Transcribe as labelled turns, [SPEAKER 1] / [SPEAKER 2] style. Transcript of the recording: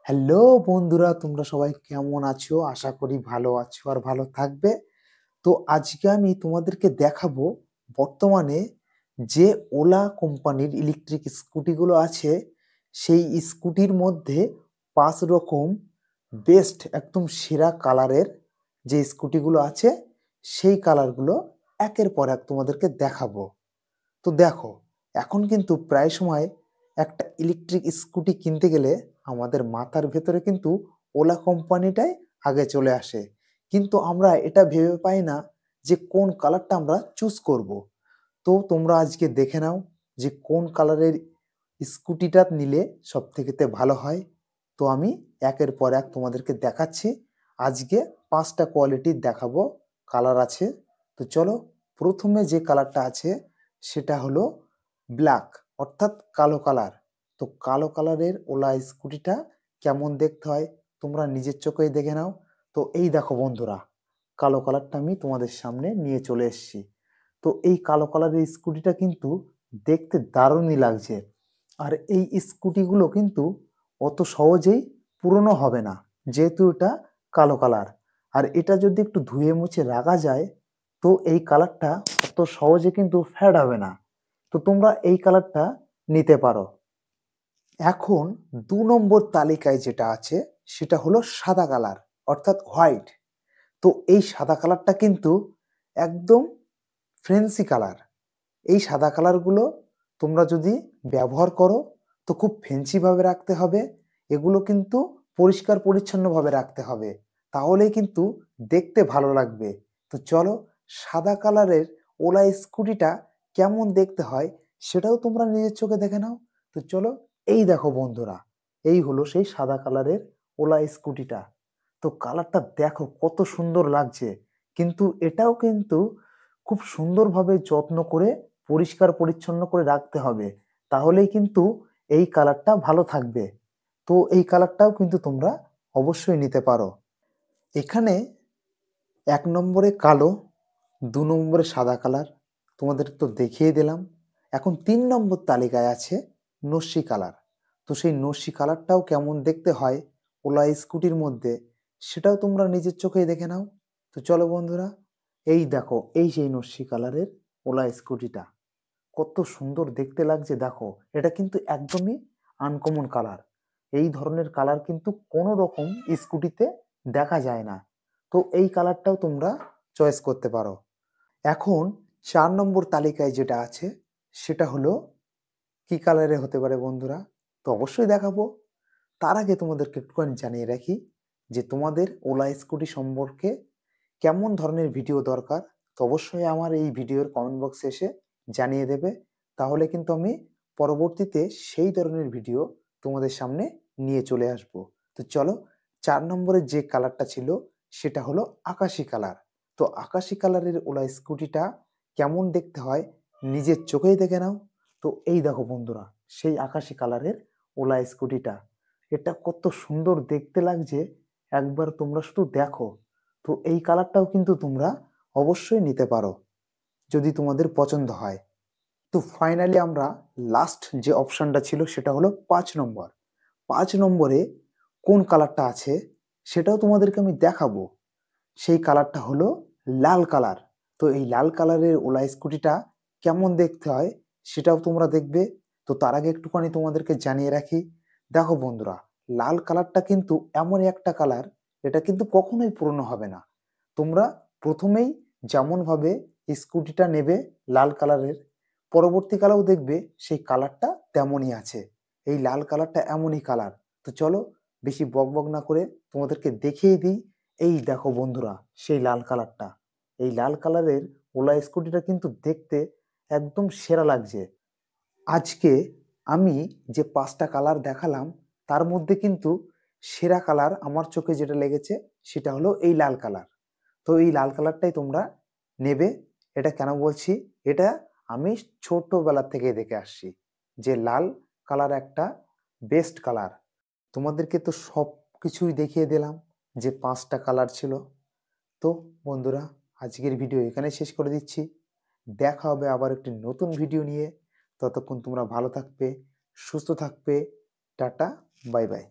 [SPEAKER 1] Hello বন্ধুরা, তোমরা সবাই কেমন আছো? আশা করি ভালো আছো আর ভালো থাকবে। তো আজকে আমি তোমাদেরকে দেখাবো বর্তমানে যে ওলা কোম্পানির ইলেকট্রিক স্কুটিগুলো আছে, সেই স্কুটির মধ্যে ৫ রকম বেস্ট একদম সেরা কালারের যে স্কুটিগুলো আছে, সেই কালারগুলো একের পর এক তোমাদেরকে দেখাবো। তো দেখো, এখন কিন্তু প্রায় সময় একটা ইলেকট্রিক স্কুটি কিনতে গেলে আমাদের মাথার ভেতরে কিন্তু ওলা কোম্পানিটাই আগে চলে আসে। কিন্তু আমরা এটা ভেবে পাই না যে কোন কালারটা আমরা চুজ করব। তো তোমরা আজকে দেখে নাও যে কোন কালারের স্কুটিটা নিলে সবথেকেতে ভালো হয়। তো আমি একের পর এক তোমাদেরকে দেখাচ্ছি। আজকে ৫টা কোয়ালিটির দেখাবো, কালার আছে। তো চলো, প্রথমে যে কালারটা আছে সেটা হলো ব্ল্যাক, অর্থাৎ কালো কালার। তো কালো কালারের ওলা স্কুটিটা কেমন দেখতে হয় তোমরা নিজের চোখেই দেখে নাও। তো এই দেখো বন্ধুরা, কালো কালারটা আমি তোমাদের সামনে নিয়ে চলে এসেছি। তো এই কালো কালারের স্কুটিটা কিন্তু দেখতে দারুণই লাগছে। আর এই স্কুটিগুলো কিন্তু অত সহজেই পুরনো হবে না, যেহেতু এটা কালো কালার। আর এটা যদি একটু ধুয়ে মুছে রাখা যায়, তো এই কালারটা অত সহজে কিন্তু ফেড হবে না। তো তোমরা এই কালারটা নিতে পারো। এখন ২ নম্বর তালিকায় যেটা আছে সেটা হলো সাদা কালার, অর্থাৎ হোয়াইট। তো এই সাদা কালারটা কিন্তু একদম ফ্রেন্সি কালার। এই সাদা কালারগুলো তোমরা যদি ব্যবহার করো তো খুব ফ্যান্সিভাবে রাখতে হবে। এগুলো কিন্তু পরিষ্কার পরিচ্ছন্নভাবে রাখতে হবে, তাহলেই কিন্তু দেখতে ভালো লাগবে। তো চলো, সাদা কালারের ওলা স্কুটিটা কেমন দেখতে হয় সেটাও তোমরা নিজের চোখে দেখে নাও। তো চলো, এই দেখো বন্ধুরা, এই হলো সেই সাদা কালারের ওলা স্কুটিটা। তো কালারটা দেখো কত সুন্দর লাগছে। কিন্তু এটাও কিন্তু খুব সুন্দরভাবে যত্ন করে পরিষ্কার পরিচ্ছন্ন করে রাখতে হবে, তাহলেই কিন্তু এই কালারটা ভালো থাকবে। তো এই কালারটাও কিন্তু তোমরা অবশ্যই নিতে পারো। এখানে ১ নম্বরে কালো, ২ নম্বরে সাদা কালার তোমাদের তো দেখিয়ে দিলাম। এখন ৩ নম্বর তালিকায় আছে নস্যি কালার। তো সেই নস্যি কালারটাও কেমন দেখতে হয় ওলা স্কুটির মধ্যে, সেটাও তোমরা নিজের চোখেই দেখে নাও। তো চলো বন্ধুরা, এই দেখো, এই সেই নস্যি কালারের ওলা স্কুটিটা কত সুন্দর দেখতে লাগছে। দেখো, এটা কিন্তু একদমই আনকমন কালার। এই ধরনের কালার কিন্তু কোনো রকম স্কুটিতে দেখা যায় না। তো এই কালারটাও তোমরা চয়েস করতে পারো। এখন ৪ নম্বর তালিকায় যেটা আছে সেটা হলো কি কালারে হতে পারে বন্ধুরা? তো অবশ্যই দেখাবো। তার আগে তোমাদেরকে একটুখানি জানিয়ে রাখি যে তোমাদের ওলা স্কুটি সম্পর্কে কেমন ধরনের ভিডিও দরকার। তো অবশ্যই আমার এই ভিডিওর কমেন্ট বক্সে এসে জানিয়ে দেবে, তাহলে কিন্তু আমি পরবর্তীতে সেই ধরনের ভিডিও তোমাদের সামনে নিয়ে চলে আসব। তো চলো, ৪ নম্বরের যে কালারটা ছিল সেটা হলো আকাশি কালার। তো আকাশি কালারের ওলা স্কুটিটা কেমন দেখতে হয় নিজের চোখেই দেখে নাও। তো এই দেখো বন্ধুরা, সেই আকাশি কালারের ওলা স্কুটিটা, এটা কত সুন্দর দেখতে লাগছে, একবার তোমরা শুধু দেখো। তো এই কালারটাও কিন্তু তোমরা অবশ্যই নিতে পারো যদি তোমাদের পছন্দ হয়। তো ফাইনালি আমরা লাস্ট যে অপশনটা ছিল সেটা হলো ৫ নম্বর। ৫ নম্বরে কোন কালারটা আছে সেটাও তোমাদেরকে আমি দেখাবো। সেই কালারটা হলো লাল কালার। তো এই লাল কালারের ওলা স্কুটিটা কেমন দেখতে হয় সেটাও তোমরা দেখবে। তো তার আগে একটুখানি তোমাদেরকে জানিয়ে রাখি, দেখো বন্ধুরা, লাল কালারটা কিন্তু এমনই একটা কালার, এটা কিন্তু কখনোই পুরনো হবে না। তোমরা প্রথমেই যেমনভাবে স্কুটিটা নেবে লাল কালারের, পরবর্তীকালেও দেখবে সেই কালারটা তেমনই আছে। এই লাল কালারটা এমনই কালার। তো চলো, বেশি বকবক না করে তোমাদেরকে দেখিয়ে দিই। এই দেখো বন্ধুরা, সেই লাল কালারটা। এই লাল কালারের ওলা স্কুটিটা কিন্তু দেখতে একদম সেরা লাগছে। আজকে আমি যে ৫টা কালার দেখালাম তার মধ্যে কিন্তু সেরা কালার আমার চোখে যেটা লেগেছে সেটা হলো এই লাল কালার। তো এই লাল কালারটাই তোমরা নেবে। এটা কেন বলছি, এটা আমি ছোটবেলা থেকে দেখে আসছি যে লাল কালার একটা বেস্ট কালার। তোমাদেরকে তো সব কিছুই দেখিয়ে দিলাম যে ৫টা কালার ছিল। তো বন্ধুরা, আজকের ভিডিও এখানে শেষ করে দিচ্ছি। দেখা হবে আবার একটি নতুন ভিডিও নিয়ে। ততক্ষণ তোমরা ভালো থাকবে, সুস্থ থাকবে। Tata, bye bye.